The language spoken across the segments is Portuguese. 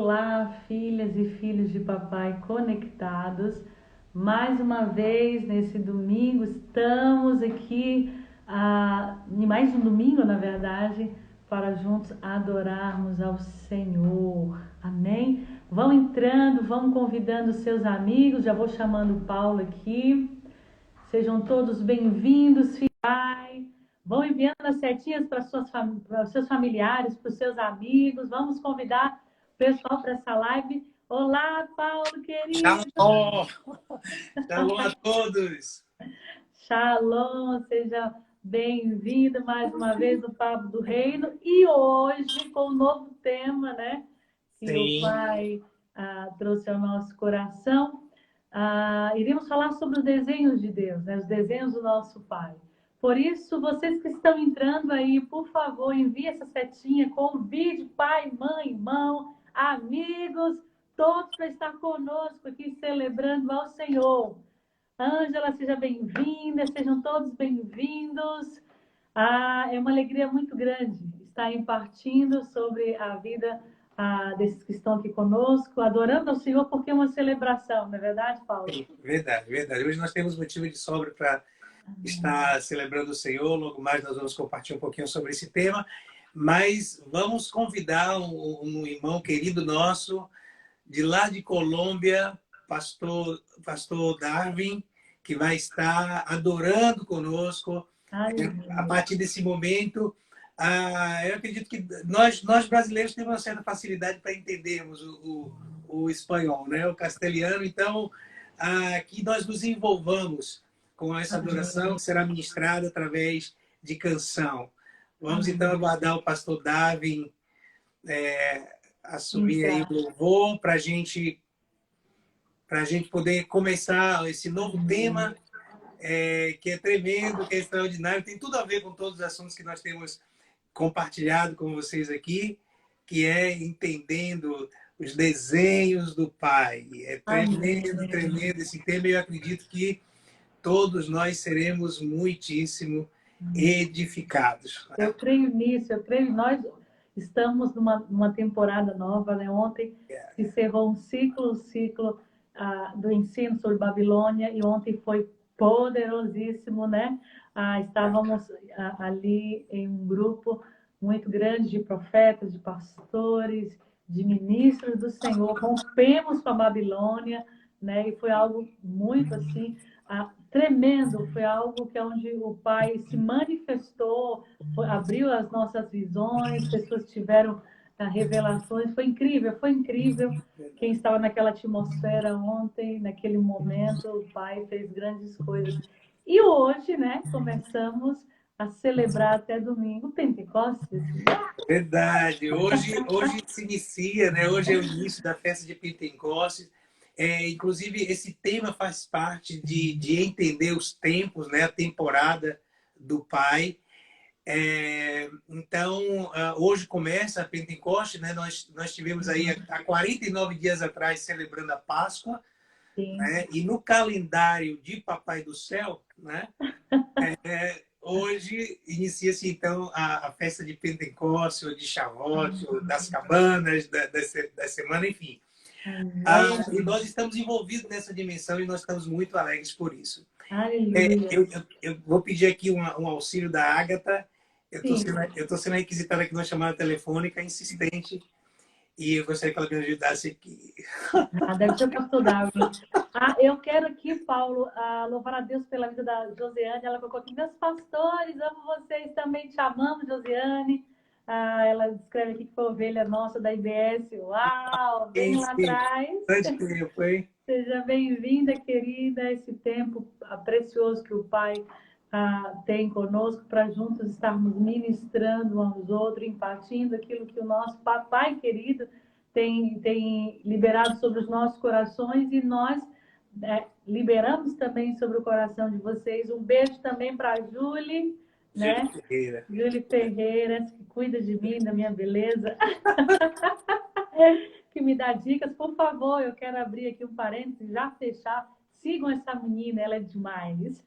Olá, filhas e filhos de papai conectados. Mais uma vez, nesse domingo, estamos aqui, em mais um domingo, na verdade, para juntos adorarmos ao Senhor. Amém? Vão entrando, vão convidando seus amigos. Já vou chamando o Paulo aqui. Sejam todos bem-vindos, filhos. Vão enviando as setinhas para os seus familiares, para os seus amigos. Vamos convidar o pessoal para essa live. Olá, Paulo, querido. Shalom! Shalom a todos! Shalom, seja bem-vindo mais uma vez no Papo do Reino. E hoje, com um novo tema, né? Que Sim. o Pai trouxe ao nosso coração. Iremos falar sobre os desenhos de Deus, né? Os desenhos do nosso Pai. Por isso, vocês que estão entrando aí, por favor, envie essa setinha, convide pai, mãe, irmão, amigos, todos para estar conosco aqui celebrando ao Senhor. Ângela, seja bem-vinda, sejam todos bem-vindos. É uma alegria muito grande estar impartindo sobre a vida desses que estão aqui conosco, adorando ao Senhor, porque é uma celebração, não é verdade, Paulo? Sim, verdade, verdade. Hoje nós temos motivo de sobra para estar celebrando o Senhor. Logo mais nós vamos compartilhar um pouquinho sobre esse tema, mas vamos convidar um irmão querido nosso, de lá de Colômbia, pastor Darwin, que vai estar adorando conosco. A partir desse momento, eu acredito que nós brasileiros temos uma certa facilidade para entendermos o espanhol, né? O castelhano. Então, que nós nos envolvamos com essa adoração que será ministrada através de canção. Vamos então aguardar o pastor Darwin assumir aí o louvor para a gente poder começar esse novo tema, que é tremendo, que é extraordinário, tem tudo a ver com todos os assuntos que nós temos compartilhado com vocês aqui, que é entendendo os desenhos do Pai. É tremendo, tremendo esse tema, e eu acredito que todos nós seremos muitíssimo edificados. Eu creio nisso, eu creio. Nós estamos numa temporada nova, né? Ontem se encerrou um ciclo do ensino sobre Babilônia, e ontem foi poderosíssimo, né? Estávamos ali em um grupo muito grande de profetas, de pastores, de ministros do Senhor. Rompemos com a Babilônia, né? E foi algo muito assim tremendo. Foi algo que é onde o Pai se manifestou, abriu as nossas visões, pessoas tiveram revelações. Foi incrível, foi incrível. Quem estava naquela atmosfera ontem, naquele momento, o Pai fez grandes coisas. E hoje, né, começamos a celebrar até domingo Pentecostes. Verdade. Hoje se inicia, né? Hoje é o início da festa de Pentecostes. Inclusive, esse tema faz parte de entender os tempos, né? A temporada do Pai. Então, hoje começa a Pentecostes, né? Nós tivemos aí há 49 dias atrás celebrando a Páscoa, né? E no calendário de Papai do Céu, né? Hoje inicia-se então a festa de Pentecostes, ou de Shavuot, ou das cabanas, da semana, enfim. E nós estamos envolvidos nessa dimensão e nós estamos muito alegres por isso. Eu vou pedir aqui um auxílio da Ágata. Eu estou sendo requisitada aqui numa chamada telefônica insistente, e eu gostaria que ela me ajudasse aqui. Deve ser o pastor Darwin. Eu quero aqui, Paulo, louvar a Deus pela vida da Josiane. Ela colocou aqui: meus pastores, amo vocês também, te amamos, Josiane. Ela descreve aqui que foi ovelha nossa da IBS. Uau, bem lá atrás. Seja bem-vinda, querida, esse tempo precioso que o Pai tem conosco, para juntos estarmos ministrando uns aos outros, impartindo aquilo que o nosso papai querido tem liberado sobre os nossos corações, e nós liberamos também sobre o coração de vocês. Um beijo também para a Júlia, né? Júlia Ferreira, que cuida de mim, da minha beleza. Que me dá dicas. Por favor, eu quero abrir aqui um parênteses, já fechar. Sigam essa menina, ela é demais.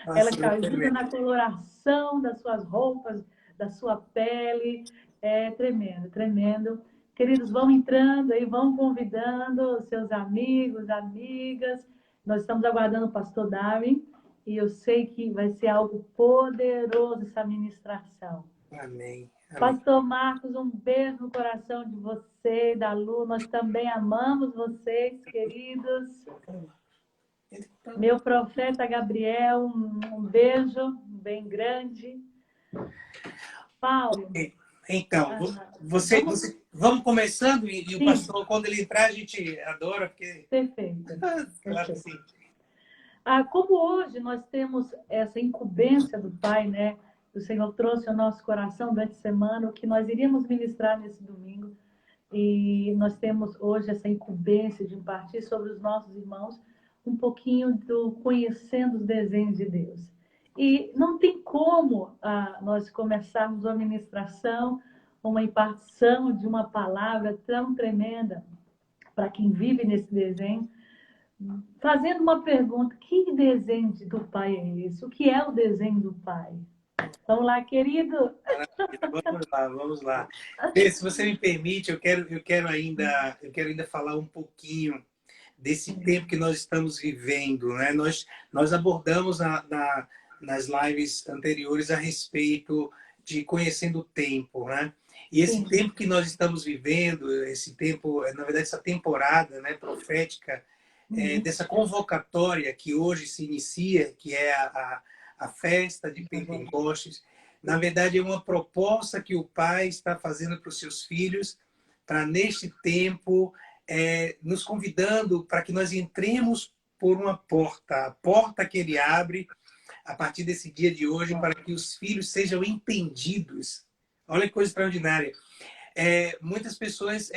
Ela te ajuda na coloração das suas roupas, da sua pele. É tremendo, tremendo. Queridos, vão entrando aí, vão convidando os seus amigos, amigas. Nós estamos aguardando o pastor Darwin e eu sei que vai ser algo poderoso essa ministração. Amém. Amém. Pastor Marcos, um beijo no coração de você e da Lu. Nós também amamos vocês, queridos. Meu profeta Gabriel, um beijo bem grande. Paulo. Então, vamos começando e o pastor, quando ele entrar, a gente adora, porque... Perfeito. Claro que sim. Como hoje nós temos essa incumbência do Pai, né? O Senhor trouxe ao nosso coração durante a semana o que nós iríamos ministrar nesse domingo. E nós temos hoje essa incumbência de impartir sobre os nossos irmãos um pouquinho do conhecendo os desenhos de Deus. E não tem como nós começarmos uma ministração, uma impartição de uma palavra tão tremenda para quem vive nesse desenho, fazendo uma pergunta: que desenho do Pai é esse? O que é o desenho do Pai? Vamos lá, querido? Vamos lá. Se você me permite, eu quero ainda falar um pouquinho desse tempo que nós estamos vivendo, né? Nós abordamos nas lives anteriores a respeito de conhecendo o tempo, né? E esse tempo que nós estamos vivendo, esse tempo, na verdade, essa temporada, né, profética, dessa convocatória que hoje se inicia, que é a festa de Pentecostes, na verdade, é uma proposta que o Pai está fazendo para os seus filhos, para, neste tempo, nos convidando para que nós entremos por uma porta, a porta que Ele abre a partir desse dia de hoje, para que os filhos sejam entendidos. Olha que coisa extraordinária. Muitas pessoas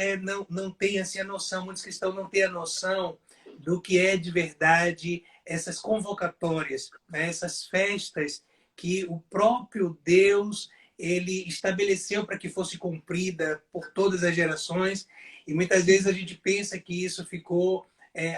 não têm assim, a noção, muitos cristãos não têm a noção do que é de verdade essas convocatórias, né? Essas festas que o próprio Deus ele estabeleceu para que fosse cumprida por todas as gerações. E muitas vezes a gente pensa que isso ficou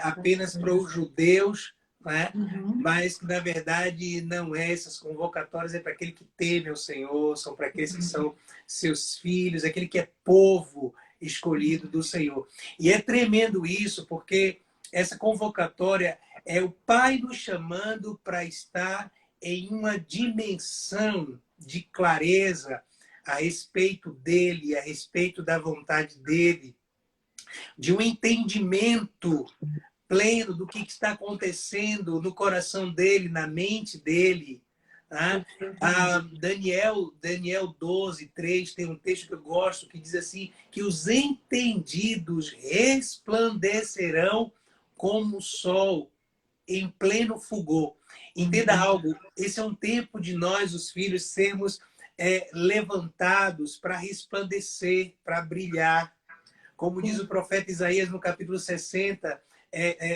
apenas para os judeus, né? Mas na verdade não é. Essas convocatórias é para aquele que teme ao Senhor, são para aqueles que são seus filhos, aquele que é povo escolhido do Senhor. E é tremendo isso, porque essa convocatória é o Pai nos chamando para estar em uma dimensão de clareza a respeito dele, a respeito da vontade dele, de um entendimento pleno do que está acontecendo no coração dele, na mente dele. Tá? Daniel 12, 3, tem um texto que eu gosto que diz assim, que os entendidos resplandecerão como o sol em pleno fulgor. Entenda algo, esse é um tempo de nós, os filhos, sermos levantados para resplandecer, para brilhar. Como diz o profeta Isaías no capítulo 60,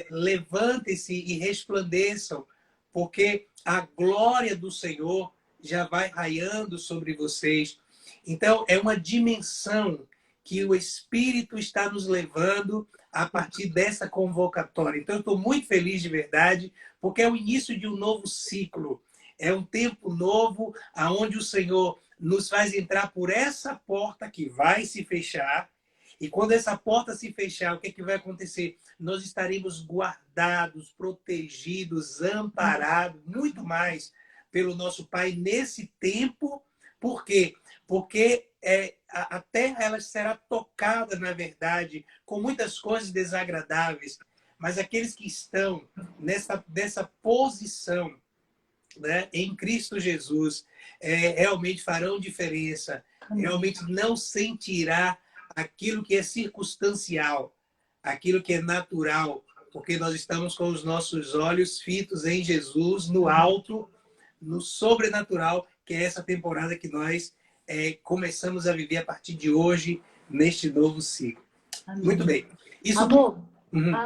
levantem-se e resplandeçam, porque a glória do Senhor já vai raiando sobre vocês. Então, é uma dimensão que o Espírito está nos levando a partir dessa convocatória. Então, eu estou muito feliz de verdade, porque é o início de um novo ciclo. É um tempo novo, onde o Senhor nos faz entrar por essa porta que vai se fechar. E quando essa porta se fechar, o que, que vai acontecer? Nós estaremos guardados, protegidos, amparados, muito mais pelo nosso Pai nesse tempo. Por quê? Porque a terra ela será tocada, na verdade, com muitas coisas desagradáveis, mas aqueles que estão nessa posição, né, em Cristo Jesus, realmente farão diferença, realmente não sentirá aquilo que é circunstancial, aquilo que é natural, porque nós estamos com os nossos olhos fitos em Jesus, no alto, no sobrenatural, que é essa temporada que nós começamos a viver a partir de hoje, neste novo ciclo. Amém. Muito bem. Amor,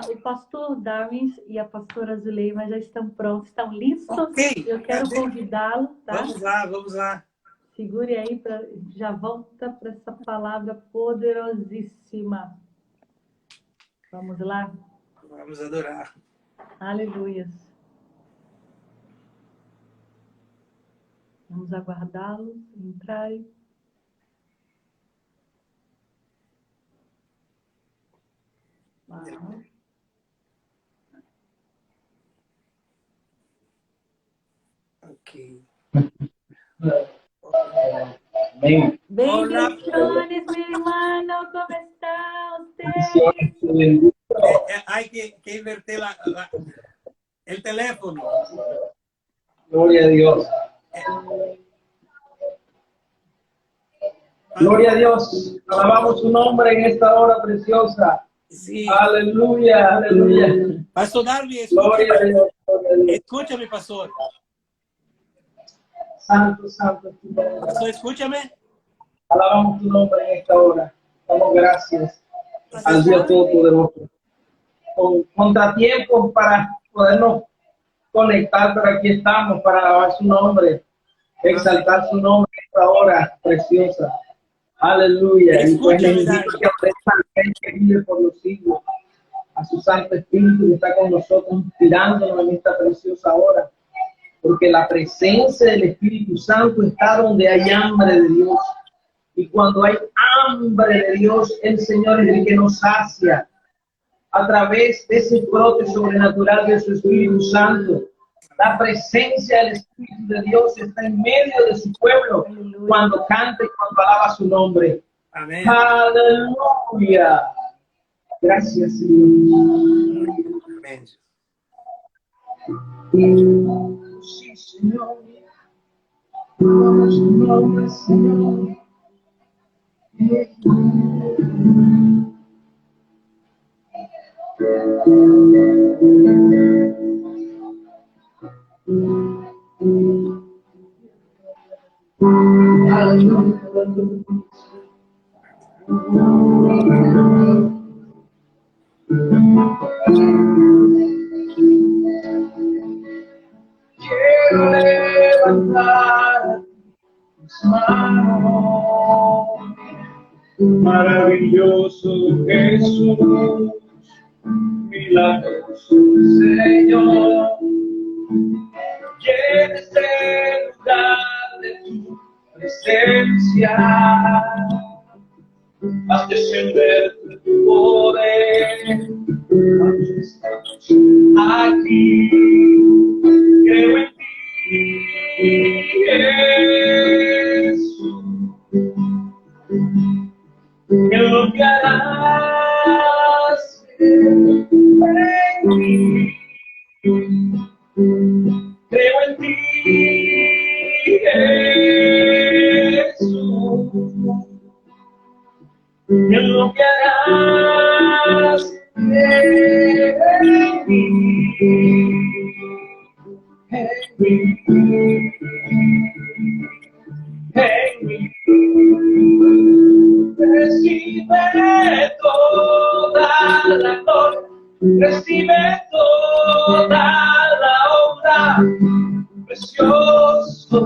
o pastor Darwin e a pastora Zuleima já estão prontos, estão listos. Okay. Eu quero convidá-lo. Tá? Vamos lá. Segure aí, já volta para essa palavra poderosíssima. Vamos lá? Vamos adorar. Aleluia. Vamos aguardá-los entrarem. Ok. Bendiciones, mi hermano, ¿cómo está usted? Hay que invertir el teléfono. Gloria a Dios. Gloria a Dios. Alabamos su nombre en esta hora preciosa. Sí. Aleluya, aleluya. Pastor Darby, Gloria a Dios. escúchame, pastor. Santo, santo. Pastor, escúchame. Alabamos tu nombre en esta hora. Damos gracias al Dios Todopoderoso. Con contratiempos para podernos conectar, pero aquí estamos para alabar su nombre, exaltar su nombre en esta hora preciosa. Aleluya. Y pues le invito a que ofrezcan que vive por los siglos, a su Santo Espíritu que está con nosotros, inspirándonos en esta preciosa hora. Porque la presencia del Espíritu Santo está donde hay hambre de Dios. Y cuando hay hambre de Dios, el Señor es el que nos sacia a través de ese brote sobrenatural de su Espíritu Santo. La presencia del Espíritu de Dios está en medio de su pueblo cuando canta y cuando alaba su nombre. Amén. Aleluya. Gracias, Señor. Amén. Sí, Señor. Alabamos tu nombre, Señor. Quiero levantar mis manos, maravilloso Jesús, milagroso Señor. Llena este lugar de tu presencia, haz descender tu poder. Estamos aquí, creo en ti, Jesús, que lo que harás en mí. Creo en ti, Jesús, que lo que harás en mí, en mí. Recibe toda la gloria, recibe toda la honra, precioso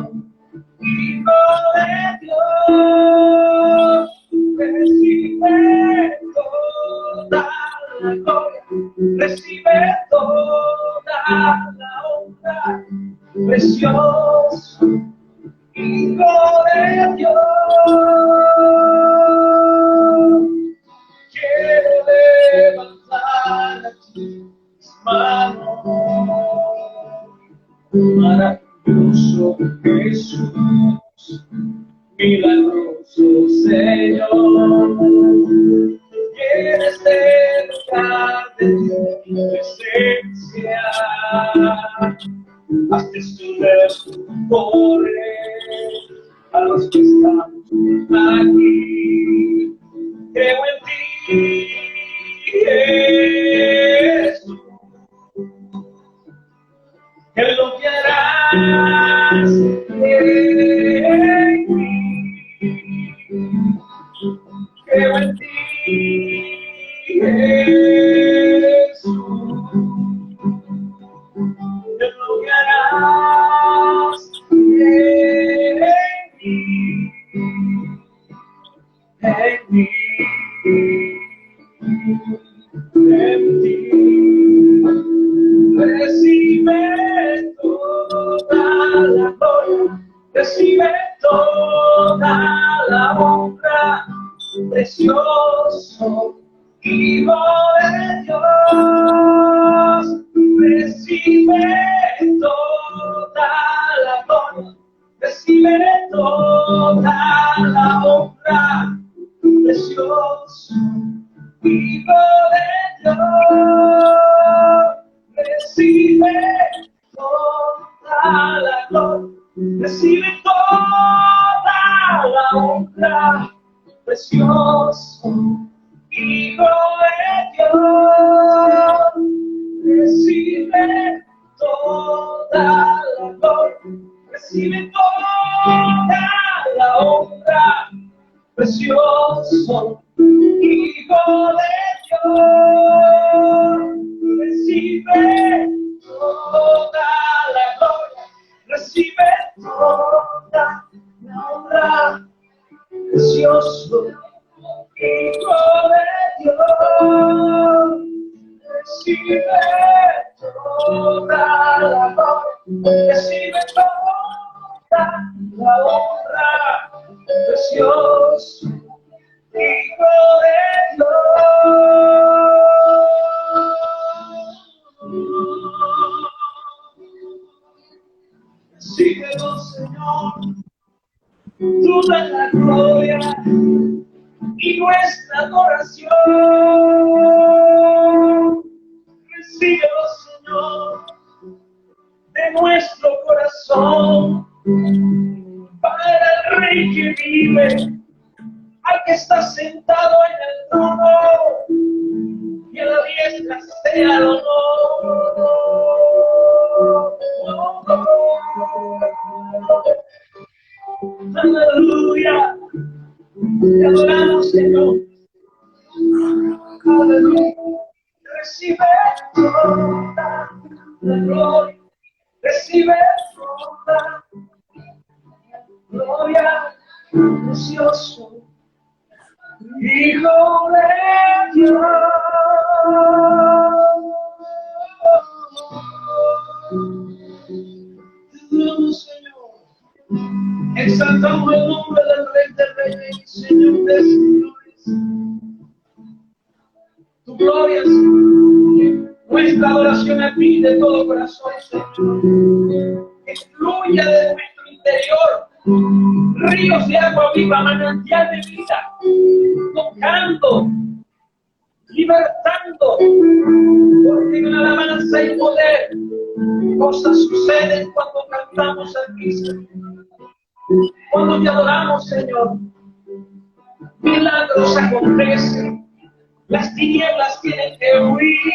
Hijo de Dios. Recibe toda la gloria, recibe toda la honra, precioso Hijo de Dios. Quiero levantar mis manos, maravilloso Jesús, milagroso Señor. Llena este lugar de tu presencia, haz descender tu poder a los que estamos aquí. Creo en ti, Jesús, que lo que harás en mí. Creo en ti, Jesús, que lo que harás en mí. En mí, en ti, recibe toda la gloria, recibe toda la honra, precioso Hijo de Dios. recibe toda la gloria, recibe toda la honra, precioso Hijo de Dios, recibe toda la gloria, recibe toda la honra, precioso Hijo de Dios, recibe toda la gloria, recibe toda la honra, precioso Hijo de Dios, recibe toda la gloria, recibe toda la honra, precioso Hijo de Dios, recibe toda la gloria, recibe toda la honra, precioso Hijo de Dios. Síguelo, Señor, toda la gloria y nuestra adoración. Recíbelo, Señor, de nuestro corazón, para el Rey que vive, al que está sentado en el trono, y a la diestra sea el honor. Aleluya, te adoramos, Señor. Aleluya, recibe toda la gloria, recibe toda la gloria, precioso Hijo de Dios. Señor, exaltamos el nombre del Rey de Reyes y Señor de Señores. Tu gloria, Señor, nuestra adoración a ti de todo corazón, Señor, que fluya de nuestro interior ríos de agua viva, manantial de vida, tocando, libertando, porque en la alabanza y poder cosas suceden cuando cantamos a Cristo, cuando te adoramos, Señor. Milagros acontecen, las tinieblas tienen que huir.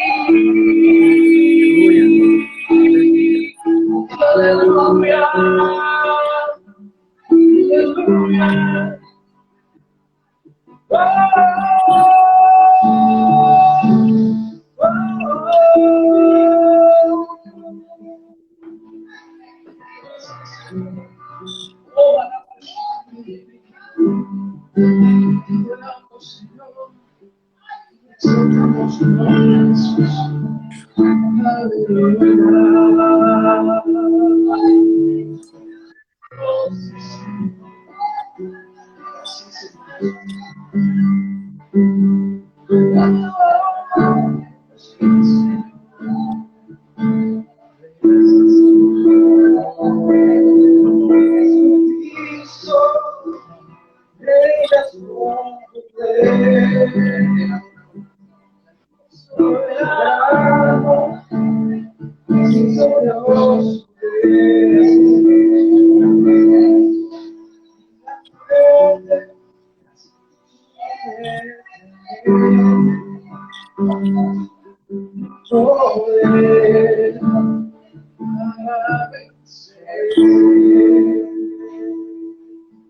Aleluya, aleluya.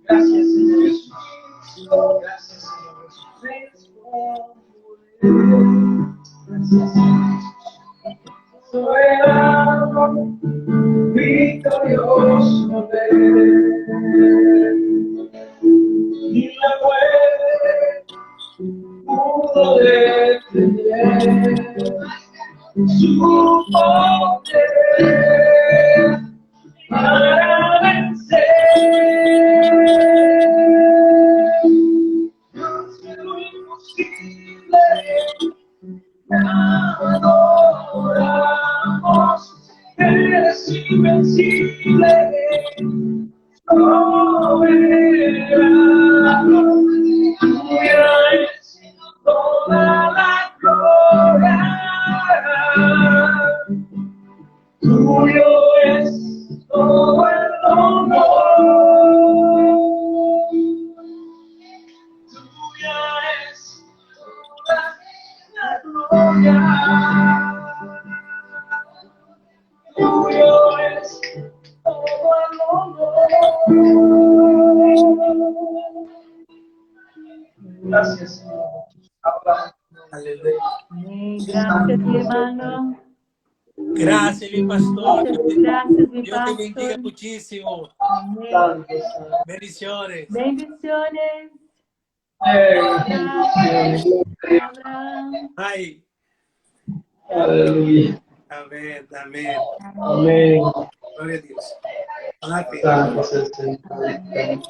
Gracias, Señor Jesús. Gracias, Señor Jesús. Gracias, Señor Jesús. Soberano, victorioso y la muerte pudo detener su poder para vencer. Dios de lo imposible, te adoramos, te soberano, tuya es toda la gloria, tuyo es todo el honor, tuya es toda la gloria, tuyo es todo el honor. Gracias, Señor. Aleluya. Amén. Gracias, mi hermano. Gracias, mi pastor. Gracias, mi Dios te bendiga pastor. muchísimo. Amén. Santo, Santo. Bendiciones. Bendiciones. Abraham. Ay, Aleluya. amén, amén. Amén. Gloria a Dios. Amén. Santo es el Señor. Amén.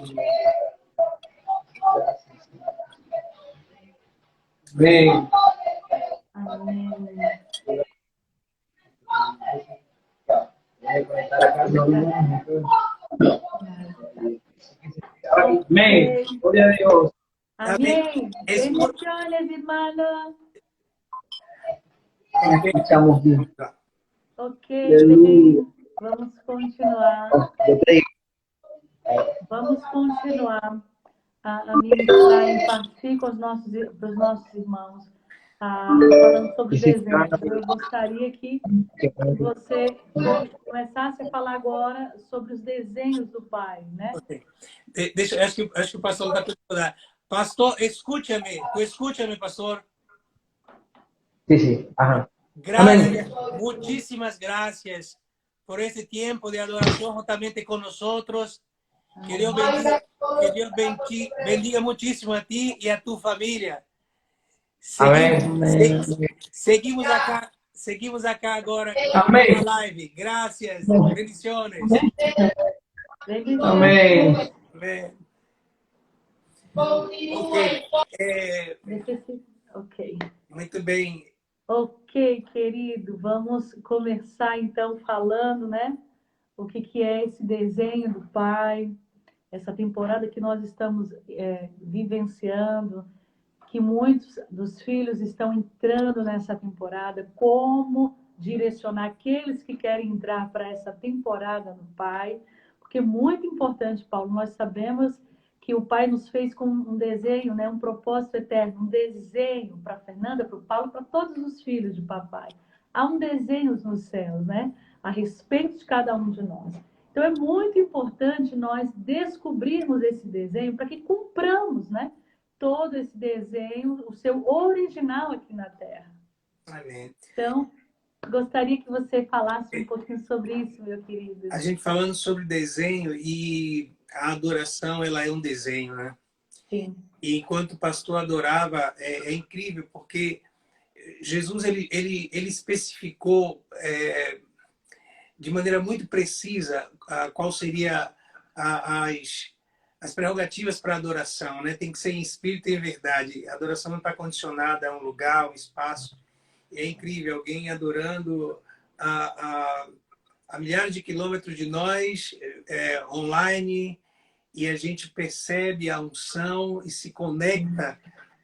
Amén. Amén. Gloria a Dios. Amén. Es muy- Bendiciones, hermano. Escuchamos bien. Ok, Aleluya. bem. Vamos continuar. Vamos continuar a ministrar, em partir com os nossos irmãos, falando sobre desenho. Eu gostaria que você começasse a falar agora sobre os desenhos do Pai, né? Ok. Deixa, acho que o pastor está perguntando. Pastor, escúchame. Tú escúchame, pastor. Sí, sí. Ajá. Gracias, muchísimas gracias por este tiempo de adoración juntamente con nosotros. Que Dios bendiga muchísimo a ti y a tu familia. Seguimos acá ahora Amén. en la live. Gracias, bendiciones. Amén. Amén. Ok. Muito bem. Ok, querido, vamos começar então falando, né? O que é esse desenho do Pai, essa temporada que nós estamos vivenciando, que muitos dos filhos estão entrando nessa temporada, como direcionar aqueles que querem entrar para essa temporada no Pai, porque é muito importante, Paulo, nós sabemos que o Pai nos fez com um desenho, né, um propósito eterno, um desenho para a Fernanda, para o Paulo, para todos os filhos de papai. Há um desenho nos céus, né, a respeito de cada um de nós. Então é muito importante nós descobrirmos esse desenho para que cumpramos, né, todo esse desenho, o seu original aqui na Terra. Amém. Então, gostaria que você falasse um pouquinho sobre isso, meu querido. A gente falando sobre desenho e a adoração, ela é um desenho, né? Sim. E enquanto o pastor adorava, é incrível, porque Jesus ele especificou de maneira muito precisa qual seria as prerrogativas para a adoração, né? Tem que ser em espírito e em verdade. A adoração não está condicionada a um lugar, um espaço. É incrível, alguém adorando a milhares de quilômetros de nós, online, e a gente percebe a unção e se conecta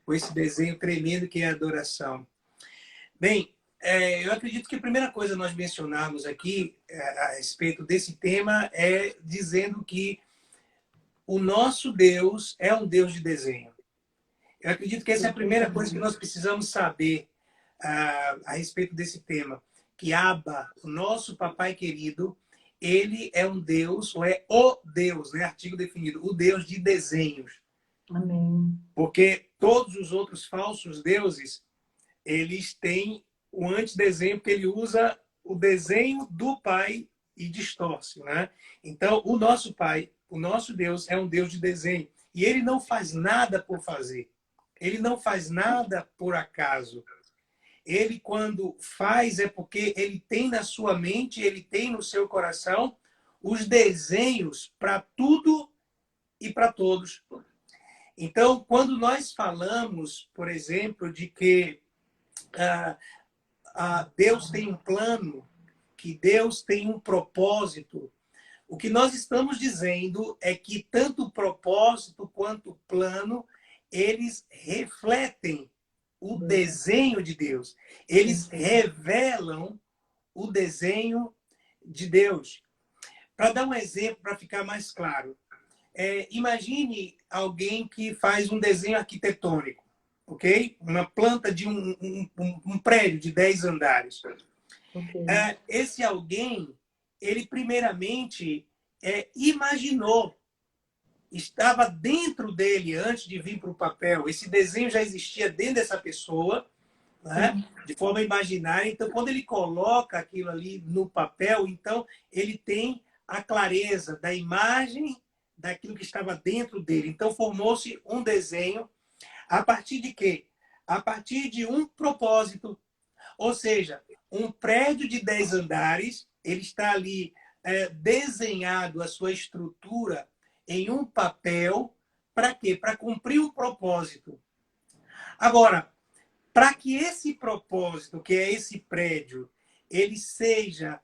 com esse desenho tremendo que é a adoração. Bem, eu acredito que a primeira coisa a nós mencionarmos aqui a respeito desse tema é dizendo que o nosso Deus é um Deus de desenho. Eu acredito que essa é a primeira coisa que nós precisamos saber a respeito desse tema. Que Abba, o nosso papai querido, ele é um Deus, ou é o Deus, né? Artigo definido, o Deus de desenhos. Amém. Porque todos os outros falsos deuses, eles têm o antidesenho, porque ele usa o desenho do Pai e distorce, né? Então, o nosso Pai, o nosso Deus, é um Deus de desenho. E ele não faz nada por fazer. Ele não faz nada por acaso. Ele, quando faz, é porque ele tem na sua mente, ele tem no seu coração os desenhos para tudo e para todos. Então, quando nós falamos, por exemplo, de que Deus tem um plano que Deus tem um propósito, o que nós estamos dizendo é que tanto o propósito quanto o plano, eles refletem o desenho de Deus. Eles revelam o desenho de Deus. Para dar um exemplo, para ficar mais claro, imagine alguém que faz um desenho arquitetônico, ok? Uma planta de um prédio de 10 andares. Ok. Esse alguém, ele primeiramente imaginou, estava dentro dele antes de vir para o papel. Esse desenho já existia dentro dessa pessoa, né? De forma imaginária. Então, quando ele coloca aquilo ali no papel, então ele tem a clareza da imagem daquilo que estava dentro dele. Então, formou-se um desenho a partir de quê? A partir de um propósito. Ou seja, um prédio de 10 andares, ele está ali desenhado a sua estrutura em um papel. Para quê? Para cumprir um propósito. Agora, para que esse propósito, que é esse prédio, ele seja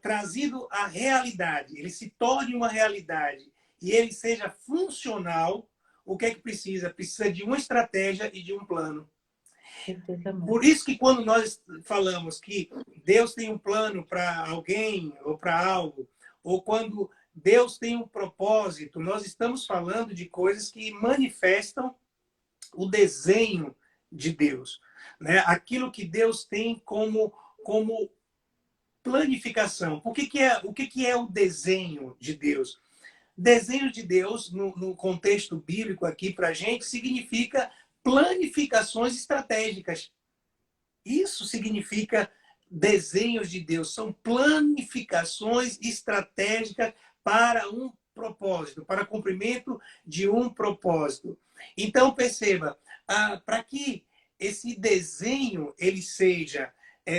trazido à realidade, ele se torne uma realidade e ele seja funcional, o que é que precisa? Precisa de uma estratégia e de um plano. Por isso que quando nós falamos que Deus tem um plano para alguém ou para algo, ou quando Deus tem um propósito, nós estamos falando de coisas que manifestam o desenho de Deus, né? Aquilo que Deus tem como planificação. O que é o desenho de Deus? Desenho de Deus, no contexto bíblico aqui para a gente, significa planificações estratégicas. Isso significa desenhos de Deus. São planificações estratégicas para um propósito, para cumprimento de um propósito. Então, perceba, para que esse desenho ele seja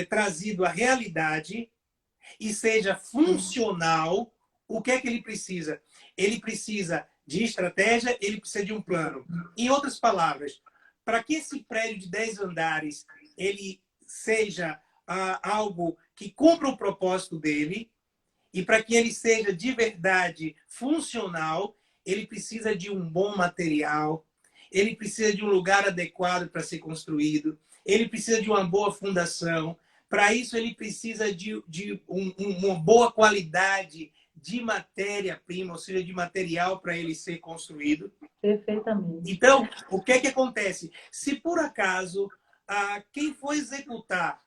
trazido à realidade e seja funcional, o que é que ele precisa? Ele precisa de estratégia, ele precisa de um plano. Em outras palavras, para que esse prédio de 10 andares ele seja algo que cumpra o propósito dele, e para que ele seja de verdade funcional, ele precisa de um bom material, ele precisa de um lugar adequado para ser construído, ele precisa de uma boa fundação. Para isso, ele precisa de uma boa qualidade de matéria-prima, ou seja, de material para ele ser construído. Perfeitamente. Então, o que é que acontece? Se por acaso quem for executar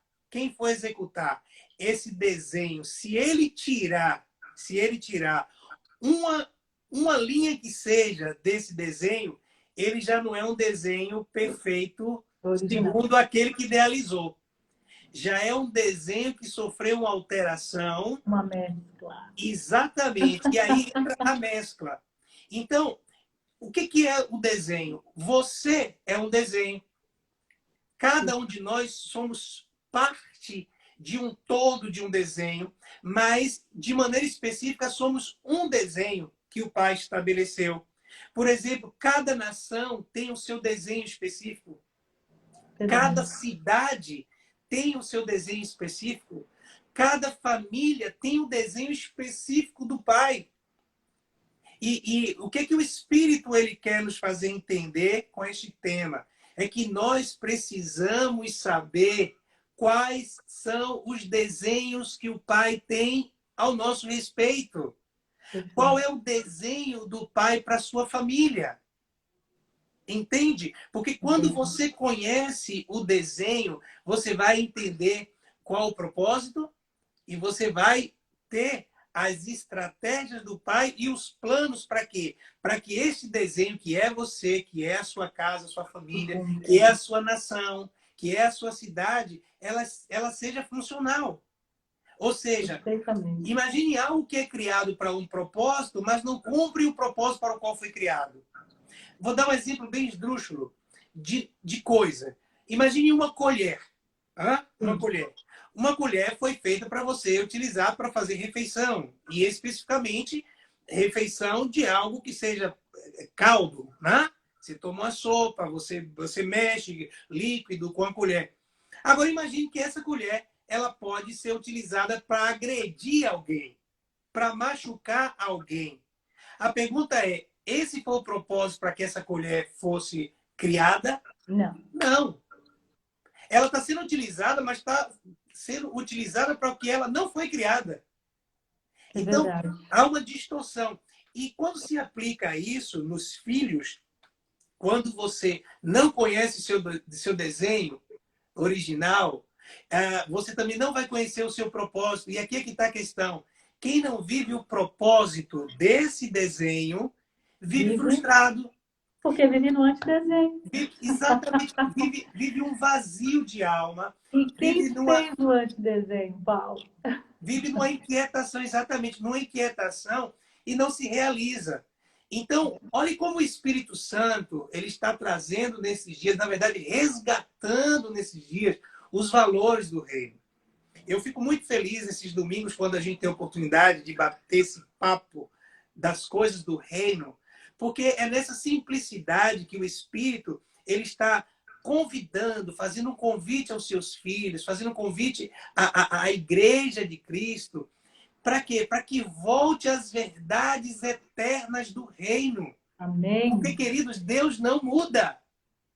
esse desenho, se ele tirar uma linha que seja desse desenho, ele já não é um desenho perfeito segundo aquele que idealizou. Já é um desenho que sofreu uma alteração. Uma mescla. Exatamente. E aí entra a mescla. Então, o que é o desenho? Você é um desenho. Cada um de nós somos parte de um todo de um desenho, mas, de maneira específica, somos um desenho que o Pai estabeleceu. Por exemplo, cada nação tem o seu desenho específico. Cada cidade tem o seu desenho específico. Cada família tem um desenho específico do Pai. E o que o Espírito ele quer nos fazer entender com este tema? É que nós precisamos saber quais são os desenhos que o Pai tem ao nosso respeito. Qual é o desenho do Pai para a sua família? Entende? Porque quando você conhece o desenho, você vai entender qual o propósito e você vai ter as estratégias do Pai e os planos para quê? Para que esse desenho, que é você, que é a sua casa, a sua família, que é a sua nação, que é a sua cidade, ela seja funcional. Ou seja, imagine algo que é criado para um propósito, mas não cumpre o propósito para o qual foi criado. Vou dar um exemplo bem esdrúxulo de coisa. Imagine uma colher. Uma colher. Uma colher foi feita para você utilizar para fazer refeição. E especificamente, refeição de algo que seja caldo. Né? Você toma uma sopa, você mexe líquido com a colher. Agora imagine que essa colher ela pode ser utilizada para agredir alguém, para machucar alguém. A pergunta é, esse foi o propósito para que essa colher fosse criada? Não. Não. Ela está sendo utilizada, mas está sendo utilizada para o que ela não foi criada. É Então, verdade. há uma distorção. E quando se aplica isso nos filhos, quando você não conhece seu desenho original, você também não vai conhecer o seu propósito. E aqui é que está a questão. Quem não vive o propósito desse desenho, vive frustrado. Porque vive no antidesenho. Exatamente. Vive um vazio de alma. E quem Vive fez o antidesenho, Paulo? Vive numa inquietação, exatamente, numa inquietação e não se realiza. Então, olhe como o Espírito Santo ele está trazendo nesses dias, na verdade, resgatando nesses dias os valores do reino. Eu fico muito feliz esses domingos quando a gente tem a oportunidade de bater esse papo das coisas do reino, porque é nessa simplicidade que o Espírito ele está convidando, fazendo um convite aos seus filhos, fazendo um convite à Igreja de Cristo. Para quê? Para que volte às verdades eternas do reino. Amém. Porque, queridos, Deus não muda.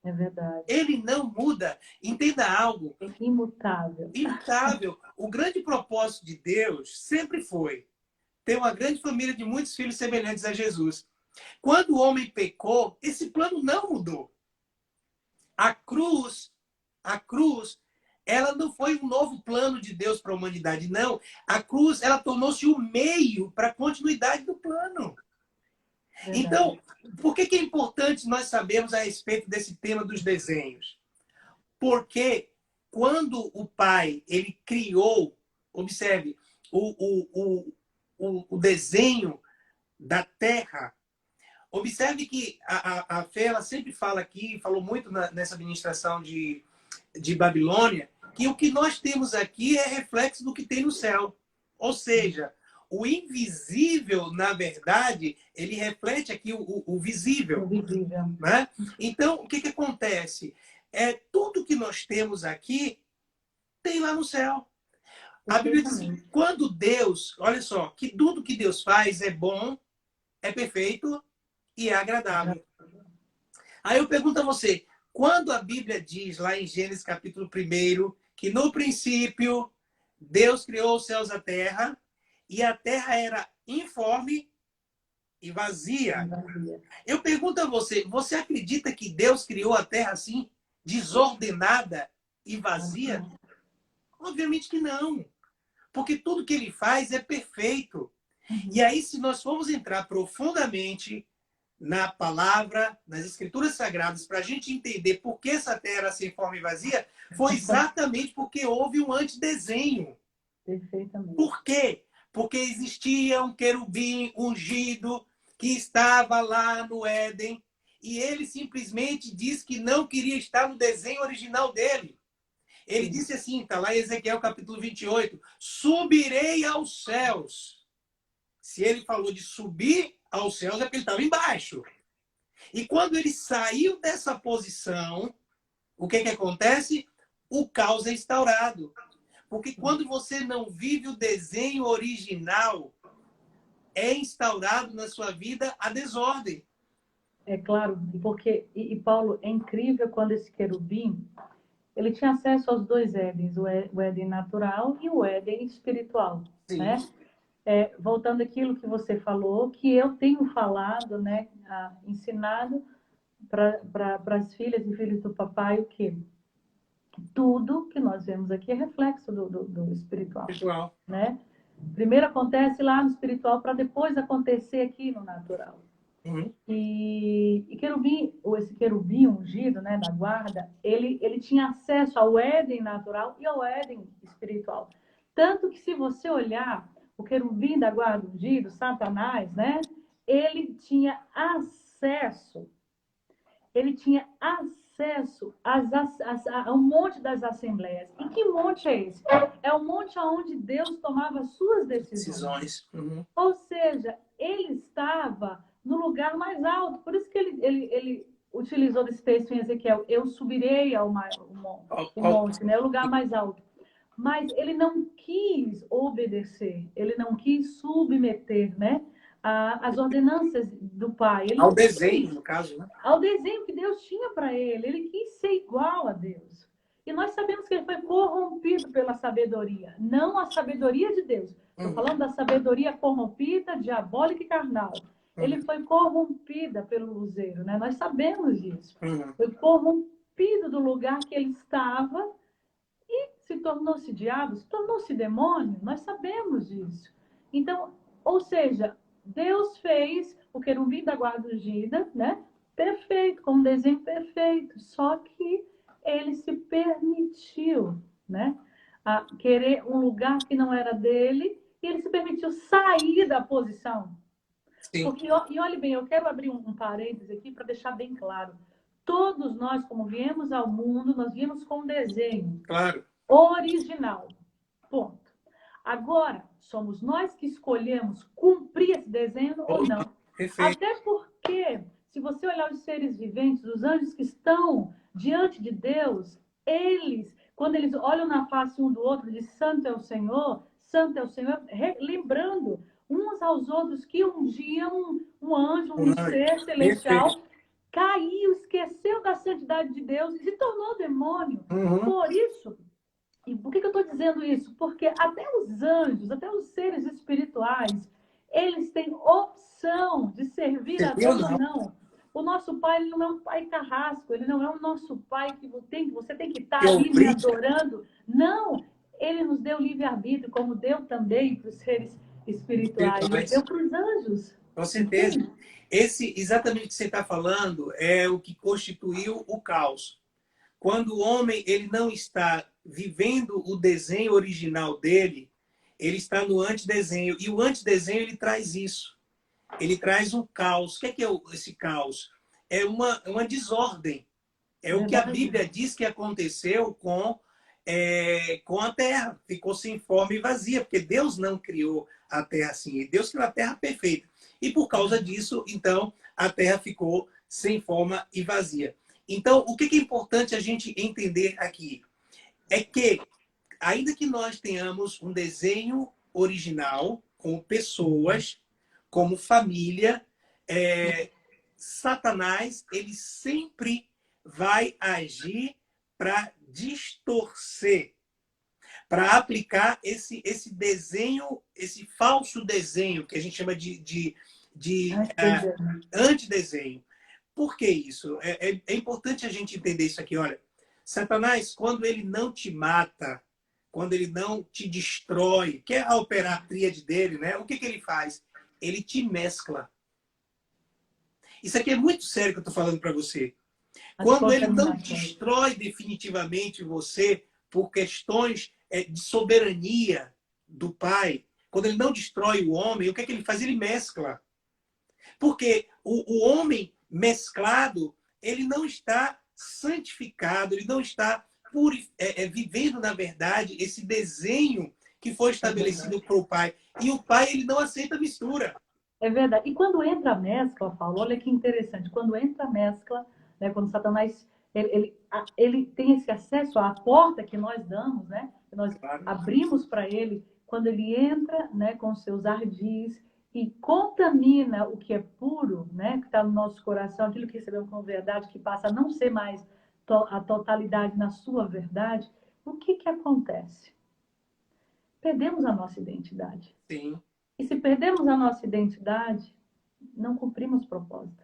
É verdade. Ele não muda. Entenda algo. É imutável. Imutável. O grande propósito de Deus sempre foi ter uma grande família de muitos filhos semelhantes a Jesus. Quando o homem pecou, esse plano não mudou. A cruz, ela não foi um novo plano de Deus para a humanidade, não. A cruz, ela tornou-se o meio para a continuidade do plano. Verdade. Então, por que é importante nós sabermos a respeito desse tema dos desenhos? Porque quando o Pai, ele criou, observe, o desenho da terra. Observe que a Fê, ela sempre fala aqui, falou muito nessa administração de Babilônia, que o que nós temos aqui é reflexo do que tem no céu. Ou seja, o invisível, na verdade, ele reflete aqui o visível. O visível. Né? Então, o que acontece? Tudo que nós temos aqui tem lá no céu. A Bíblia diz assim, quando Deus, olha só, que tudo que Deus faz é bom, é perfeito e é agradável. Aí eu pergunto a você, quando a Bíblia diz lá em Gênesis capítulo 1, que no princípio Deus criou os céus e a terra era informe e vazia. Eu pergunto a você, você acredita que Deus criou a terra assim, desordenada e vazia? Obviamente que não. Porque tudo que ele faz é perfeito. E aí, se nós formos entrar profundamente na palavra, nas escrituras sagradas, para a gente entender por que essa terra era sem forma e vazia, foi exatamente porque houve um antedesenho. Perfeitamente. Por quê? Porque existia um querubim ungido que estava lá no Éden e ele simplesmente disse que não queria estar no desenho original dele. Ele disse assim, está lá em Ezequiel capítulo 28, subirei aos céus. Se ele falou de subir aos céus, é porque ele estava embaixo. E quando ele saiu dessa posição, o que acontece? O caos é instaurado. Porque quando você não vive o desenho original, é instaurado na sua vida a desordem. É claro, porque, e Paulo, é incrível quando esse querubim, ele tinha acesso aos dois Édens, o Éden natural e o Éden espiritual. Sim. Né? Voltando àquilo que você falou, que eu tenho falado, né, ensinado para as filhas e filhos do papai, o quê? Tudo que nós vemos aqui é reflexo do espiritual. Né? Primeiro acontece lá no espiritual para depois acontecer aqui no natural. Uhum. E esse querubim ungido, né, da guarda, ele tinha acesso ao Éden natural e ao Éden espiritual. Tanto que se você olhar o querubim da guarda ungido, Satanás, né, ele tinha acesso a um monte das assembleias. E que monte é esse? É o monte onde Deus tomava as suas decisões. Uhum. Ou seja, ele estava no lugar mais alto. Por isso que ele utilizou esse texto em Ezequiel. Eu subirei ao monte, né? O lugar mais alto. mas ele não quis obedecer, ele não quis submeter, né, as ordenanças do pai. Ele Ao desenho, no caso, né? ao desenho que Deus tinha para ele. Ele quis ser igual a Deus. E nós sabemos que ele foi corrompido pela sabedoria, não a sabedoria de Deus. Estou falando da sabedoria corrompida, diabólica e carnal. Ele foi corrompida pelo luzeiro, né? Nós sabemos disso. Foi corrompido do lugar que ele estava e se tornou-se diabo, se tornou-se demônio. Nós sabemos disso. Então, ou seja, Deus fez o querubim da guarda ungida, né? Perfeito, com um desenho perfeito. Só que ele se permitiu, né? A querer um lugar que não era dele e ele se permitiu sair da posição. Sim. Porque, e olhe bem, eu quero abrir um parêntese aqui para deixar bem claro. Todos nós, como viemos ao mundo, nós viemos com um desenho. Claro. Original. Ponto. Agora, somos nós que escolhemos cumprir esse desenho ou não. Perfeito. Até porque, se você olhar os seres viventes, os anjos que estão diante de Deus, eles, quando eles olham na face um do outro, dizem Santo é o Senhor, lembrando uns aos outros que um dia um anjo, um ser celestial, caiu, esqueceu da santidade de Deus e se tornou demônio. Por isso, e por que eu estou dizendo isso? Porque até os anjos, até os seres espirituais, eles têm opção de servir a Deus ou não. O nosso pai, ele não é um pai carrasco, ele não é o nosso pai que você tem que estar ali me adorando. Não, ele nos deu livre-arbítrio, como deu também para os seres espirituais, ele deu para os anjos. Com certeza. Entende? Exatamente o que você está falando é o que constituiu o caos. Quando o homem ele não está vivendo o desenho original dele, ele está no antidesenho. E o antidesenho ele traz isso. Ele traz um caos. O que é esse caos? É uma desordem. É o que a Bíblia diz que aconteceu com a terra. Ficou sem forma e vazia, porque Deus não criou a terra assim. Deus criou a terra perfeita. E por causa disso, então, a terra ficou sem forma e vazia. Então, o que é importante a gente entender aqui? É que, ainda que nós tenhamos um desenho original, como pessoas, como família, Satanás, ele sempre vai agir para distorcer, para aplicar esse desenho, esse falso desenho, que a gente chama de antidesenho. Por que isso? É importante a gente entender isso aqui. Olha, Satanás, quando ele não te mata, quando ele não te destrói, quer operar a tríade dele, né? O que ele faz? Ele te mescla. Isso aqui é muito sério que eu estou falando para você. Quando ele não destrói definitivamente você por questões de soberania do pai, quando ele não destrói o homem, o que ele faz? Ele mescla. Porque o homem mesclado, ele não está santificado, ele não está vivendo, na verdade, esse desenho que foi estabelecido para o pai. E o pai, ele não aceita mistura. É verdade. E quando entra a mescla, Paulo, olha que interessante. Quando entra a mescla, né, quando Satanás ele tem esse acesso à porta que nós damos, né, que nós abrimos para ele, quando ele entra, né, com seus ardis e contamina o que é puro, né, que está no nosso coração, aquilo que recebemos como verdade, que passa a não ser mais a totalidade na sua verdade, o que acontece? Perdemos a nossa identidade. Sim. E se perdemos a nossa identidade, não cumprimos propósito.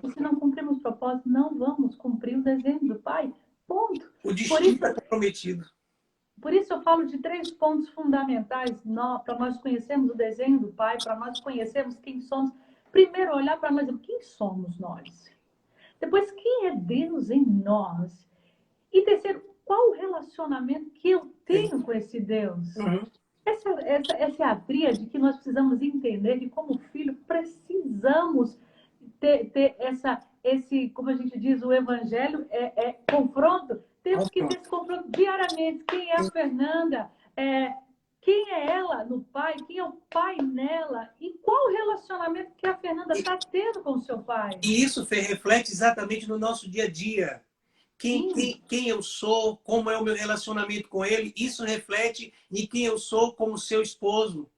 E se não cumprimos propósito, não vamos cumprir o desenho do Pai. Ponto. O destino está comprometido. Por isso eu falo de 3 pontos fundamentais para nós conhecermos o desenho do Pai, para nós conhecermos quem somos. Primeiro, olhar para nós, quem somos nós? Depois, quem é Deus em nós? E terceiro, qual o relacionamento que eu tenho com esse Deus? Essa é a tríade que nós precisamos entender que, como filho, precisamos ter esse, como a gente diz, o evangelho confronto. Temos que ter esse confronto diariamente. Quem é a Fernanda? Quem é ela no pai? Quem é o pai nela? E qual o relacionamento que a Fernanda está tendo com o seu pai? E isso reflete exatamente no nosso dia a dia. quem eu sou, como é o meu relacionamento com ele, isso reflete em quem eu sou como seu esposo,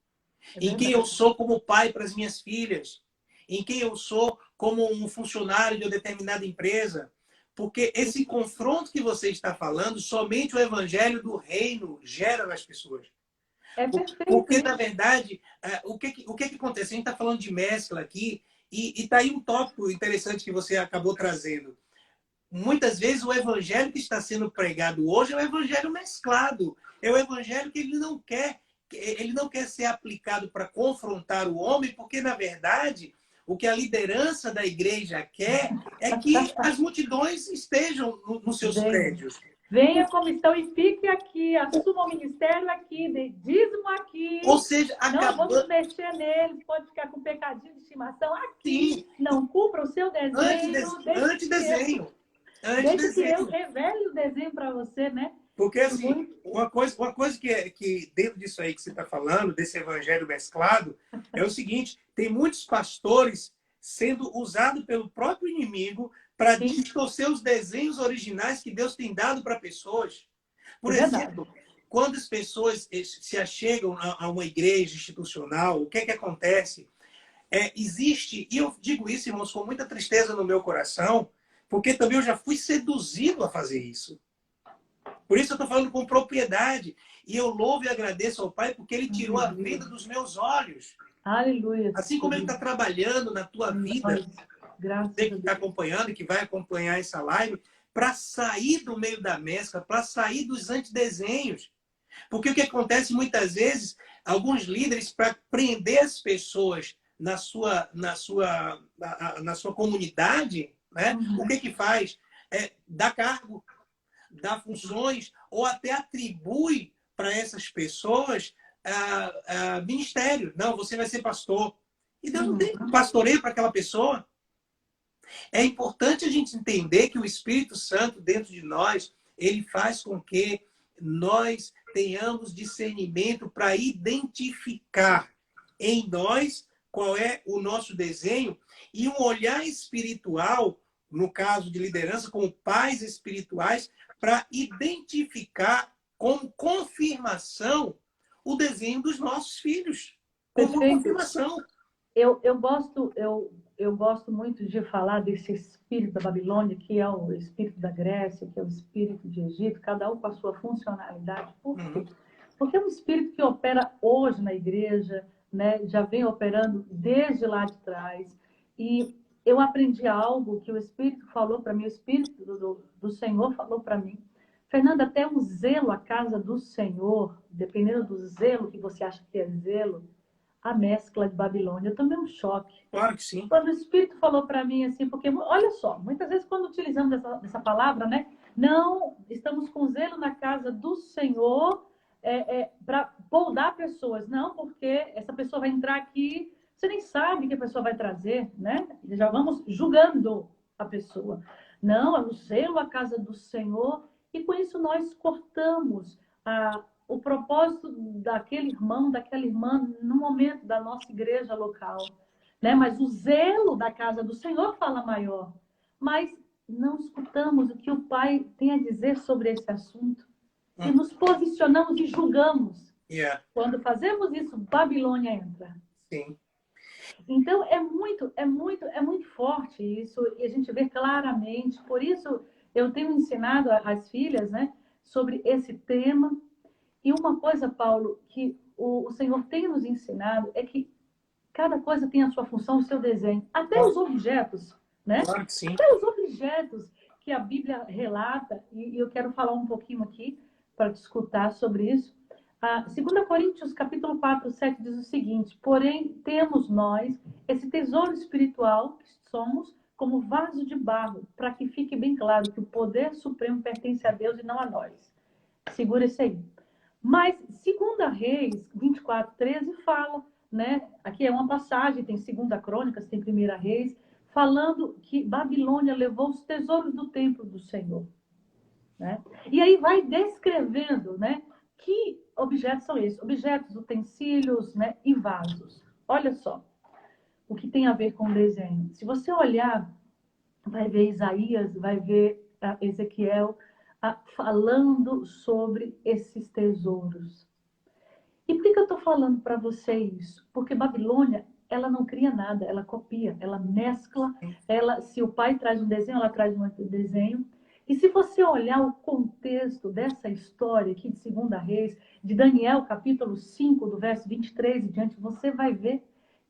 em quem eu sou como pai para as minhas filhas, em quem eu sou como um funcionário de uma determinada empresa. Porque esse confronto que você está falando, somente o evangelho do reino gera nas pessoas. É perfeito. Porque, na verdade, o que acontece? A gente está falando de mescla aqui, e está aí um tópico interessante que você acabou trazendo. Muitas vezes o evangelho que está sendo pregado hoje é o evangelho mesclado. É o evangelho que ele não quer ser aplicado para confrontar o homem, porque, na verdade, o que a liderança da igreja quer é que as multidões estejam nos seus prédios. Venha como estão e fique aqui, assuma o ministério aqui, dê dízimo aqui. Ou seja, não vamos mexer nele, pode ficar com pecadinho de estimação aqui. Sim. Não cumpra o seu desenho. Antidesenho. Deixa que eu revele o desenho para você, né? Porque, assim, uma coisa que dentro disso aí que você está falando, desse evangelho mesclado, é o seguinte: tem muitos pastores sendo usados pelo próprio inimigo para distorcer os desenhos originais que Deus tem dado para pessoas. Por exemplo, quando as pessoas se achegam a uma igreja institucional, o que é que acontece? Existe, e eu digo isso, irmãos, com muita tristeza no meu coração, porque também eu já fui seduzido a fazer isso. Por isso eu estou falando com propriedade. E eu louvo e agradeço ao Pai porque Ele tirou a vida dos meus olhos. Aleluia. Assim como Ele está trabalhando na tua vida, você que está acompanhando e que vai acompanhar essa live, para sair do meio da mescla, para sair dos antidesenhos. Porque o que acontece muitas vezes, alguns líderes, para prender as pessoas na sua comunidade, né? O que faz? Dá cargo, dá funções, ou até atribui para essas pessoas ministério. Não, você vai ser pastor. E Deus não tem pastoreio para aquela pessoa. É importante a gente entender que o Espírito Santo dentro de nós, ele faz com que nós tenhamos discernimento para identificar em nós qual é o nosso desenho e um olhar espiritual, no caso de liderança, como pais espirituais, para identificar como confirmação o desenho dos nossos filhos. Como uma confirmação. Eu gosto muito de falar desse espírito da Babilônia, que é o espírito da Grécia, que é o espírito de Egito, cada um com a sua funcionalidade. Por quê? Porque é um espírito que opera hoje na igreja, né? Já vem operando desde lá de trás. E eu aprendi algo que o Espírito falou para mim, o Espírito do Senhor falou para mim. Fernanda, até o zelo, a casa do Senhor, dependendo do zelo que você acha que é zelo, a mescla de Babilônia. Eu tomei um choque. Claro que sim. Quando o Espírito falou para mim assim, porque, olha só, muitas vezes quando utilizamos essa palavra, né? Não, estamos com zelo na casa do Senhor para poldar pessoas. Não, porque essa pessoa vai entrar aqui, você nem sabe o que a pessoa vai trazer, né? Já vamos julgando a pessoa. Não, é o zelo a casa do Senhor. E com isso nós cortamos o propósito daquele irmão, daquela irmã, no momento da nossa igreja local. Né? Mas o zelo da casa do Senhor fala maior. Mas não escutamos o que o Pai tem a dizer sobre esse assunto. E nos posicionamos e julgamos. Quando fazemos isso, Babilônia entra. Sim. Então, é muito forte isso. E a gente vê claramente. Por isso, eu tenho ensinado às filhas, né, sobre esse tema. E uma coisa, Paulo, que o Senhor tem nos ensinado é que cada coisa tem a sua função, o seu desenho. Até os objetos, né? Claro que sim. Até os objetos que a Bíblia relata, e eu quero falar um pouquinho aqui para te escutar sobre isso. 2 Coríntios, capítulo 4, 7, diz o seguinte: porém, temos nós esse tesouro espiritual que somos como vaso de barro, para que fique bem claro que o poder supremo pertence a Deus e não a nós. Segura isso aí. Mas, 2 Reis 24, 13 fala, né? Aqui é uma passagem, tem 2 Crônicas, tem 1 Reis, falando que Babilônia levou os tesouros do templo do Senhor. Né? E aí vai descrevendo, né? Que objetos são esses? Objetos, utensílios, né? E vasos. Olha só o que tem a ver com o desenho. Se você olhar, vai ver Isaías, vai ver Ezequiel falando sobre esses tesouros. E por que eu estou falando para você isso? Porque Babilônia, ela não cria nada, ela copia, ela mescla. Se o pai traz um desenho, ela traz um outro desenho. E se você olhar o contexto dessa história aqui de 2 Reis, de Daniel, capítulo 5, do verso 23 e diante, você vai ver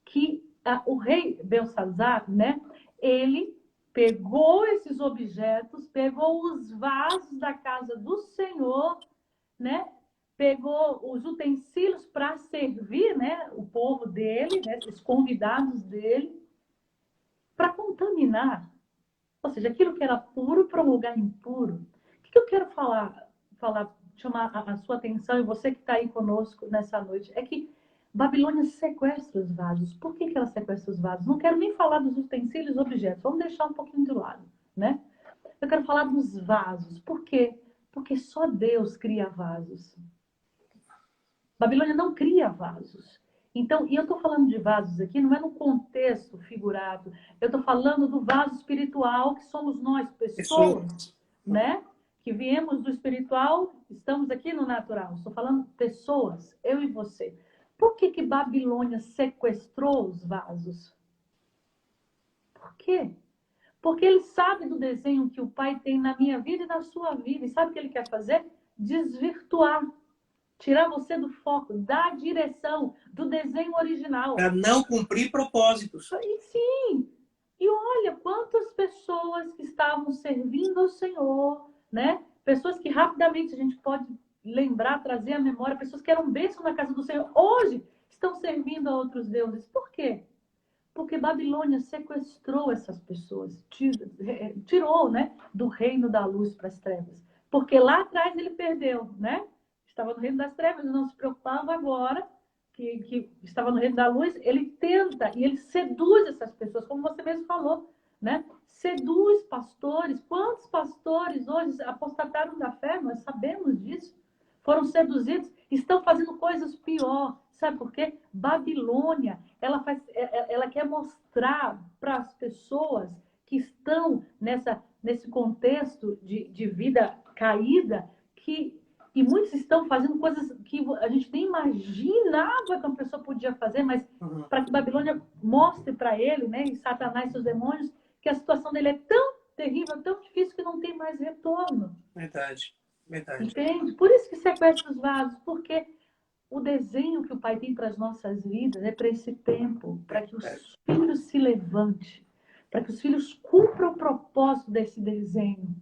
que o rei Belsazar, né, ele pegou esses objetos, pegou os vasos da casa do Senhor, né, pegou os utensílios para servir, né, o povo dele, né, os convidados dele, para contaminar. Ou seja, aquilo que era puro para um lugar impuro. O que eu quero chamar a sua atenção, e você que está aí conosco nessa noite, é que Babilônia sequestra os vasos. Por que ela sequestra os vasos? Não quero nem falar dos utensílios e objetos, vamos deixar um pouquinho de lado, né? Eu quero falar dos vasos. Por quê? Porque só Deus cria vasos. Babilônia não cria vasos. Então, e eu estou falando de vasos aqui, não é no contexto figurado. Eu estou falando do vaso espiritual, que somos nós, pessoas, né? Que viemos do espiritual, estamos aqui no natural. Estou falando pessoas, eu e você. Por que Babilônia sequestrou os vasos? Por quê? Porque ele sabe do desenho que o pai tem na minha vida e na sua vida. E sabe o que ele quer fazer? Desvirtuar. Tirar você do foco, da direção, do desenho original. Para não cumprir propósitos. E sim. E olha quantas pessoas que estavam servindo ao Senhor, né? Pessoas que rapidamente a gente pode lembrar, trazer à memória, pessoas que eram bênçãos na casa do Senhor, hoje estão servindo a outros deuses. Por quê? Porque Babilônia sequestrou essas pessoas, tirou, né, do reino da luz para as trevas. Porque lá atrás ele perdeu, né? Estava no reino das trevas, não se preocupava agora que estava no reino da luz. Ele tenta e ele seduz essas pessoas, como você mesmo falou, né? Seduz pastores. Quantos pastores hoje apostataram da fé? Nós sabemos disso. Foram seduzidos, estão fazendo coisas pior. Sabe por quê? Babilônia, ela quer mostrar para as pessoas que estão nesse contexto de vida caída e muitos estão fazendo coisas que a gente nem imaginava que uma pessoa podia fazer, mas para que Babilônia mostre para ele, né, e Satanás e seus demônios, que a situação dele é tão terrível, tão difícil, que não tem mais retorno. Verdade, verdade. Entende? Por isso que sequestra os vasos, porque o desenho que o Pai tem para as nossas vidas é para esse tempo, para que os filhos se levantem, para que os filhos cumpram o propósito desse desenho.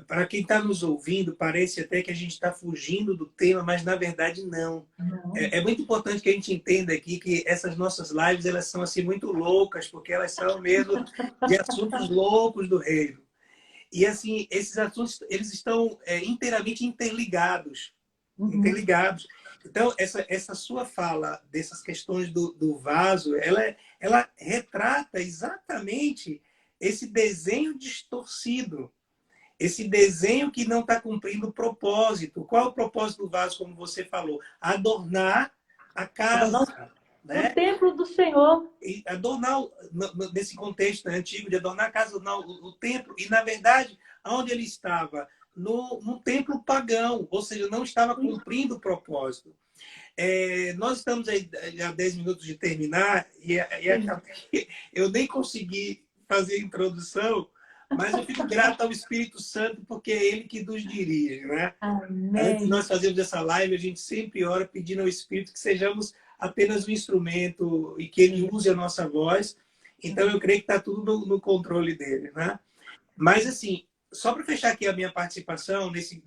Para quem está nos ouvindo, parece até que a gente está fugindo do tema, mas na verdade não. É muito importante que a gente entenda aqui que essas nossas lives, elas são assim muito loucas, porque elas são mesmo de assuntos loucos do reino. E assim, esses assuntos, eles estão inteiramente interligados. Interligados. Então, essa sua fala dessas questões do vaso, ela retrata exatamente esse desenho distorcido. Esse desenho que não está cumprindo o propósito. Qual é o propósito do vaso, como você falou? Adornar a casa. Né? O templo do Senhor. E adornar, nesse contexto antigo, de adornar a casa, adornar o templo. E, na verdade, onde ele estava? No templo pagão. Ou seja, não estava cumprindo o propósito. Nós estamos aí há 10 minutos de terminar e eu nem consegui fazer a introdução, mas eu fico grato ao Espírito Santo, porque é Ele que nos dirige, né? Amém. Antes de nós fazermos essa live, a gente sempre ora pedindo ao Espírito que sejamos apenas um instrumento e que Ele use a nossa voz. Então, eu creio que está tudo no controle dele, né? Mas, assim, só para fechar aqui a minha participação nesse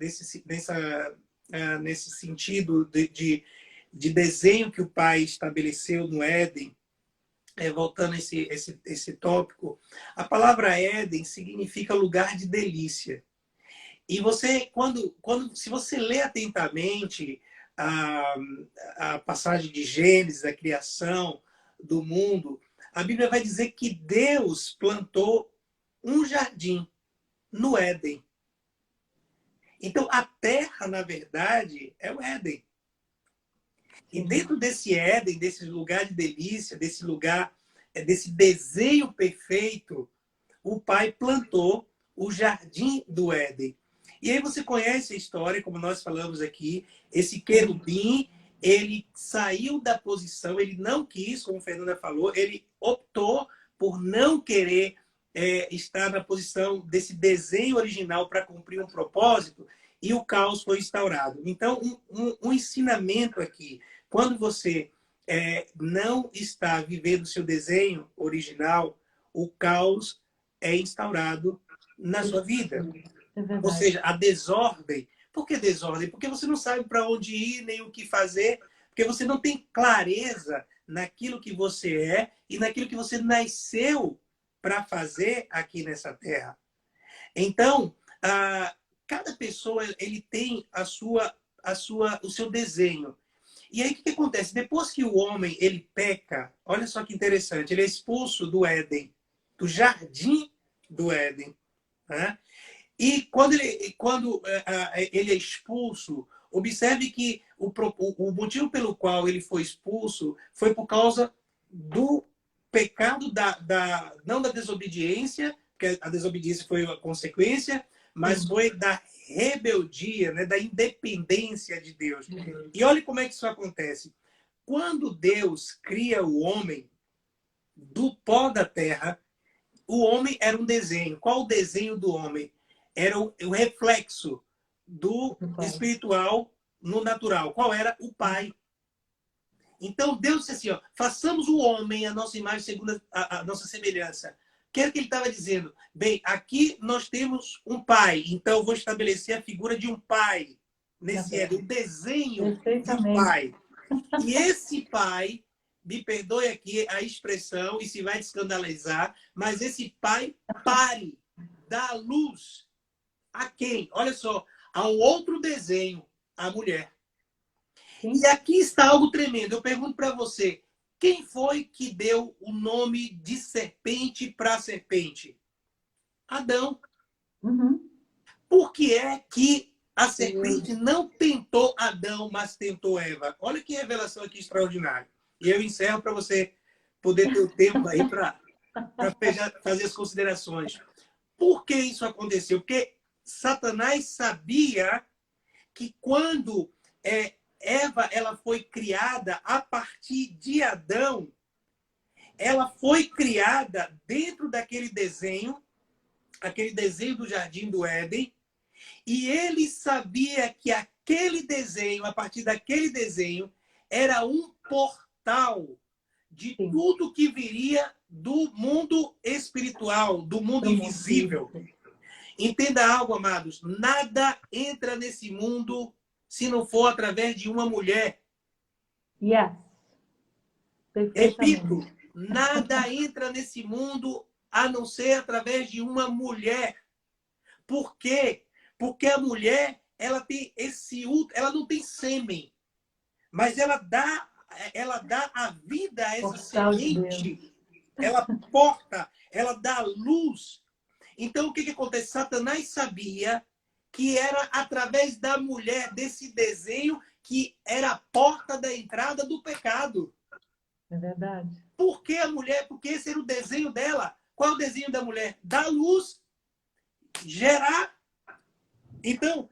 sentido de desenho que o Pai estabeleceu no Éden, voltando a esse tópico, a palavra Éden significa lugar de delícia. E você, se você lê atentamente a passagem de Gênesis, a criação do mundo, a Bíblia vai dizer que Deus plantou um jardim no Éden. Então, a terra, na verdade, é o Éden. E dentro desse Éden, desse lugar de delícia, desse desenho perfeito, o Pai plantou o jardim do Éden. E aí você conhece a história, como nós falamos aqui, esse querubim, ele saiu da posição, ele não quis, como a Fernanda falou, ele optou por não querer estar na posição desse desenho original para cumprir um propósito, e o caos foi instaurado. Então, um ensinamento aqui, quando você não está vivendo o seu desenho original, o caos é instaurado na sua vida. Ou seja, a desordem. Por que desordem? Porque você não sabe para onde ir, nem o que fazer, porque você não tem clareza naquilo que você é e naquilo que você nasceu para fazer aqui nessa terra. Então, cada pessoa ele tem o seu desenho. E aí o que acontece? Depois que o homem ele peca, olha só que interessante, ele é expulso do Éden, do jardim do Éden, né? E quando ele é expulso, observe que o motivo pelo qual ele foi expulso foi por causa do pecado, não da desobediência, porque a desobediência foi a consequência, mas foi da rebeldia, né, da independência de Deus. E olha como é que isso acontece. Quando Deus cria o homem do pó da terra, o homem era um desenho. Qual o desenho do homem? Era o reflexo do espiritual no natural. Qual era? O Pai. Então Deus disse assim, ó, façamos o homem a nossa imagem segundo a nossa semelhança. O que era que ele estava dizendo? Bem, aqui nós temos um pai, então eu vou estabelecer a figura de um pai nesse Éden, o desenho de um pai. E esse pai, me perdoe aqui a expressão e se vai te escandalizar, mas esse pai pare, dá luz a quem? Olha só, a um outro desenho, a mulher. Sim. E aqui está algo tremendo. Eu pergunto para você, quem foi que deu o nome de serpente para a serpente? Adão. Uhum. Por que é que a serpente não tentou Adão, mas tentou Eva? Olha que revelação aqui extraordinária. E eu encerro para você poder ter o tempo aí para fazer as considerações. Por que isso aconteceu? Porque Satanás sabia que quando Eva ela foi criada a partir de Adão, ela foi criada dentro daquele desenho, aquele desenho do Jardim do Éden, e ele sabia que aquele desenho, a partir daquele desenho, era um portal de tudo que viria do mundo espiritual, do mundo invisível. Entenda algo, amados, nada entra nesse mundo se não for através de uma mulher. Yes. Repito, nada entra nesse mundo a não ser através de uma mulher. Por quê? Porque a mulher, ela tem ela não tem sêmen, mas ela dá a vida a essa semente. Ela porta, ela dá luz. Então, o que acontece? Satanás sabia que era através da mulher, desse desenho, que era a porta da entrada do pecado. É verdade. Por que a mulher? Porque esse era o desenho dela. Qual é o desenho da mulher? Dar luz, gerar. Então,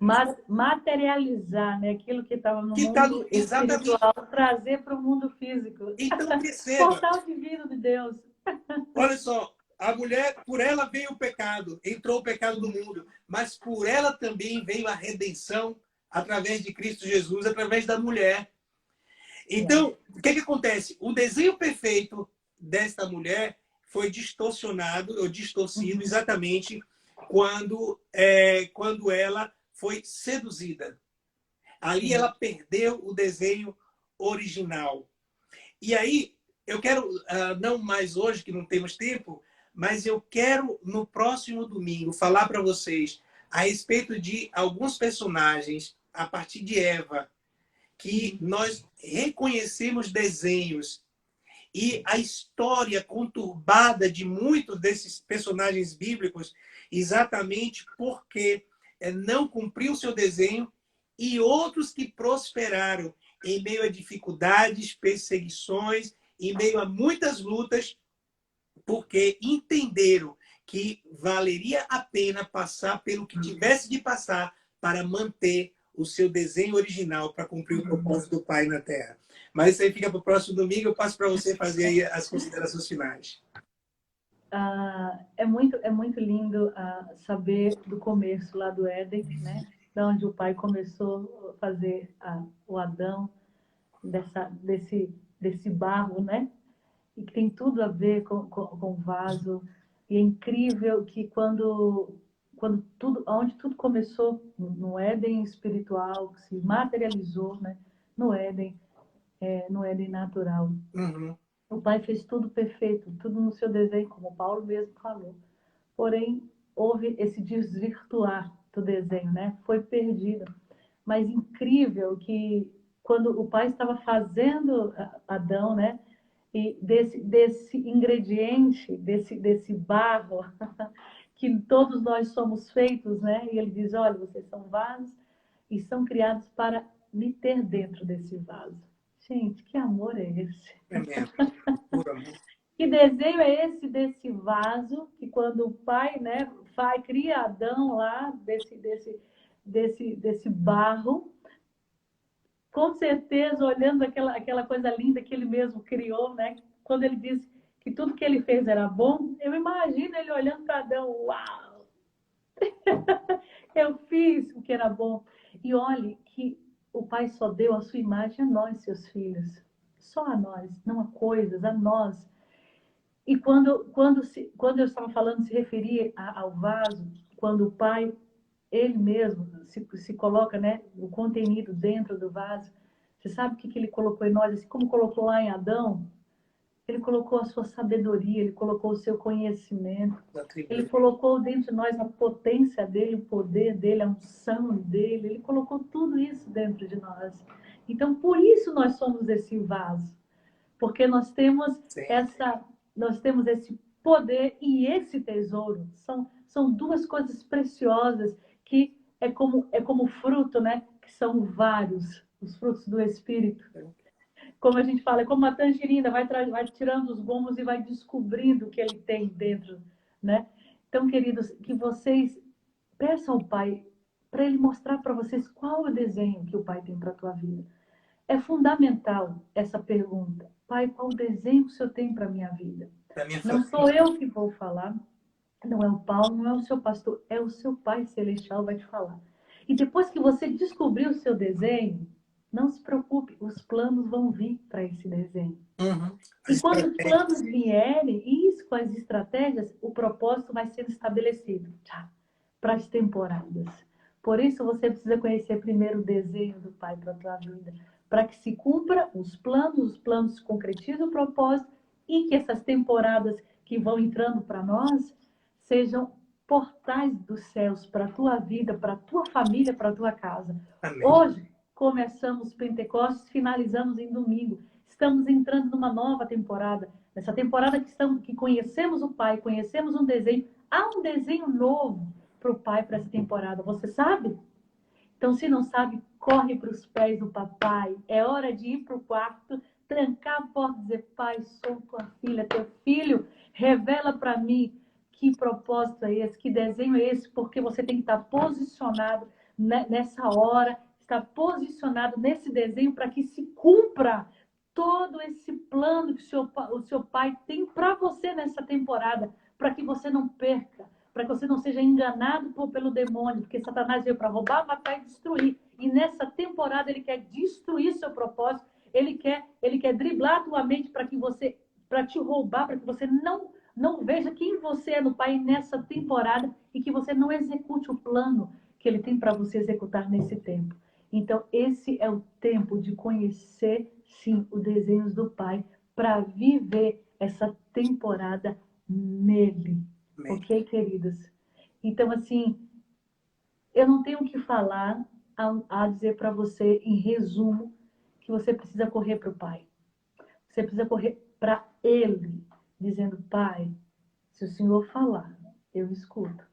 materializar, né? Aquilo que estava no mundo espiritual, trazer para o mundo físico. Então, perceba. Portal divino de Deus. Olha só, a mulher, por ela veio o pecado, entrou o pecado no mundo, mas por ela também veio a redenção através de Cristo Jesus, através da mulher. Então, o que acontece? O desenho perfeito desta mulher foi distorcionado, ou distorcido, exatamente quando ela foi seduzida. Ali ela perdeu o desenho original. E aí, eu quero, não mais hoje, que não temos tempo, mas eu quero, no próximo domingo, falar para vocês a respeito de alguns personagens, a partir de Eva, que nós reconhecemos desenhos e a história conturbada de muitos desses personagens bíblicos, exatamente porque não cumpriu o seu desenho, e outros que prosperaram em meio a dificuldades, perseguições, em meio a muitas lutas, porque entenderam que valeria a pena passar pelo que tivesse de passar para manter o seu desenho original, para cumprir o propósito do Pai na Terra. Mas isso aí fica para o próximo domingo, eu passo para você fazer aí as considerações finais. É muito lindo saber do começo lá do Éden, né? De onde o Pai começou a fazer o Adão, desse barro, né? E que tem tudo a ver com o vaso. E é incrível que onde tudo começou, no Éden espiritual, que se materializou, né? No Éden natural. Uhum. O Pai fez tudo perfeito, tudo no seu desenho, como o Paulo mesmo falou. Porém, houve esse desvirtuar do desenho, né? Foi perdido. Mas incrível que quando o Pai estava fazendo Adão, né? E desse ingrediente, desse barro, que todos nós somos feitos, né? E ele diz, olha, vocês são vasos e são criados para me ter dentro desse vaso. Gente, que amor é esse? É mesmo. Puro amor. Que desenho é esse desse vaso que quando o Pai, né, cria Adão lá desse barro, com certeza olhando aquela coisa linda que ele mesmo criou, né? Quando ele disse que tudo que ele fez era bom, eu imagino ele olhando para Adão, uau! Eu fiz o que era bom. E olhe que o Pai só deu a sua imagem a nós, seus filhos. Só a nós, não a coisas, a nós. E quando eu estava falando, se referia ao vaso, quando o Pai, ele mesmo, se coloca, né, o contenido dentro do vaso, você sabe o que ele colocou em nós? Assim como colocou lá em Adão, ele colocou a sua sabedoria, ele colocou o seu conhecimento, ele colocou dentro de nós a potência dele, o poder dele, a unção dele, ele colocou tudo isso dentro de nós. Então, por isso nós somos esse vaso, porque nós temos esse poder e esse tesouro. São duas coisas preciosas que é como fruto, né? Que são vários, os frutos do Espírito. Como a gente fala, é como uma tangerina, vai tirando os gomos e vai descobrindo o que ele tem dentro, né? Então, queridos, que vocês peçam ao Pai para ele mostrar para vocês qual é o desenho que o Pai tem para a tua vida. É fundamental essa pergunta. Pai, qual desenho o Senhor tem para a minha vida? Não sou eu que vou falar, não é o Paulo, não é o seu pastor, é o seu Pai Celestial vai te falar. E depois que você descobrir o seu desenho, não se preocupe, os planos vão vir para esse desenho. Uhum. E quando os planos vierem, isso com as estratégias, o propósito vai sendo estabelecido para as temporadas. Por isso você precisa conhecer primeiro o desenho do Pai para a tua vida, para que se cumpra os planos se concretizem o propósito e que essas temporadas que vão entrando para nós sejam portais dos céus para a tua vida, para a tua família, para a tua casa. Amém. Hoje começamos Pentecostes, finalizamos em domingo. Estamos entrando numa nova temporada. Nessa temporada que conhecemos o Pai, conhecemos um desenho. Há um desenho novo para o Pai para essa temporada. Você sabe? Então, se não sabe, corre para os pés do papai. É hora de ir para o quarto, trancar a porta e dizer, Pai, sou tua filha, teu filho. Revela para mim que propósito é esse, que desenho é esse, porque você tem que estar posicionado nessa hora, estar posicionado nesse desenho para que se cumpra todo esse plano que o seu pai tem para você nessa temporada, para que você não perca, para que você não seja enganado pelo demônio, porque Satanás veio para roubar, matar e destruir. E nessa temporada ele quer destruir seu propósito, ele quer driblar a tua mente para te roubar, para que você não veja quem você é no Pai nessa temporada e que você não execute o plano que ele tem para você executar nesse tempo. Então, esse é o tempo de conhecer, sim, os desenhos do Pai para viver essa temporada nele. Amém. Ok, queridos? Então, assim, eu não tenho o que falar a dizer para você, em resumo, que você precisa correr para o Pai. Você precisa correr para Ele, dizendo, Pai, se o Senhor falar, eu escuto.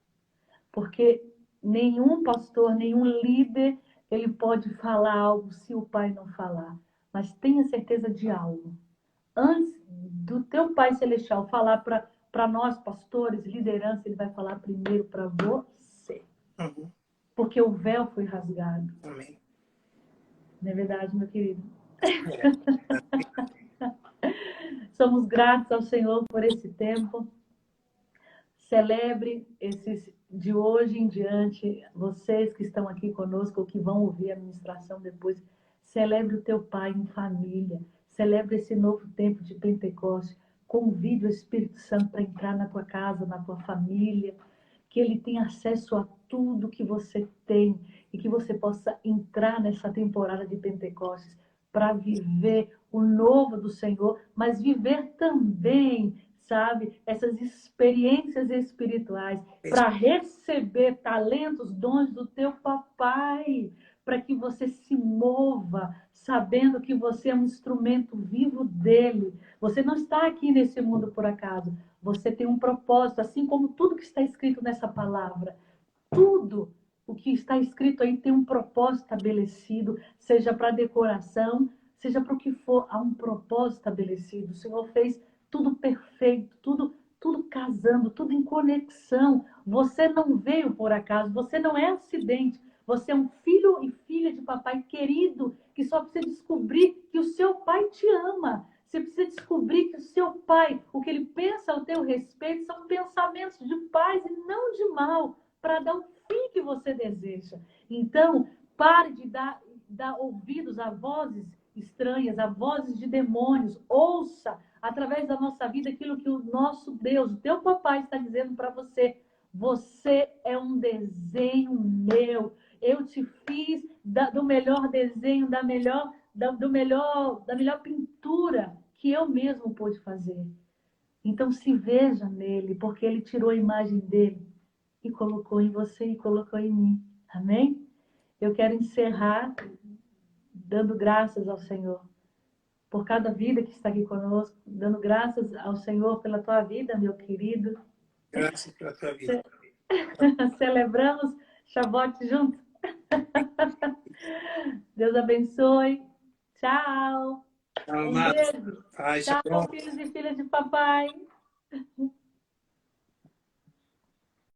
Porque nenhum pastor, nenhum líder, ele pode falar algo se o Pai não falar. Mas tenha certeza de algo. Antes do teu Pai Celestial falar para para nós, pastores, liderança, Ele vai falar primeiro para você. Uhum. Porque o véu foi rasgado. Amém. Não é verdade, meu querido? É. Somos gratos ao Senhor por esse tempo. Celebre esses de hoje em diante, vocês que estão aqui conosco ou que vão ouvir a ministração depois, celebre o teu pai em família, celebre esse novo tempo de Pentecostes, convide o Espírito Santo para entrar na tua casa, na tua família, que ele tenha acesso a tudo que você tem e que você possa entrar nessa temporada de Pentecostes para viver o novo do Senhor, mas viver também, sabe, essas experiências espirituais, para receber talentos, dons do teu papai, para que você se mova, sabendo que você é um instrumento vivo dele. Você não está aqui nesse mundo por acaso. Você tem um propósito, assim como tudo que está escrito nessa palavra. Tudo o que está escrito aí tem um propósito estabelecido, seja para decoração, seja para o que for, há um propósito estabelecido. O Senhor fez tudo perfeito, tudo casando, tudo em conexão. Você não veio por acaso, você não é acidente. Você é um filho e filha de papai querido, que só precisa descobrir que o seu pai te ama. Você precisa descobrir que o seu pai, o que ele pensa ao teu respeito, são pensamentos de paz e não de mal, para dar o fim que você deseja. Então, pare de dar ouvidos a vozes estranhas, a vozes de demônios. Ouça, através da nossa vida, aquilo que o nosso Deus, o teu papai, está dizendo para você. Você é um desenho meu. Eu te fiz do melhor desenho, da melhor pintura que eu mesmo pude fazer. Então se veja nele, porque ele tirou a imagem dele e colocou em você e colocou em mim. Amém? Eu quero encerrar dando graças ao Senhor por cada vida que está aqui conosco, dando graças ao Senhor pela tua vida, meu querido. Graças pela tua vida. Celebramos Shavuot juntos. Deus abençoe. Tchau. Tchau, Um amado. beijo. Tchau, filhos e filhas de papai.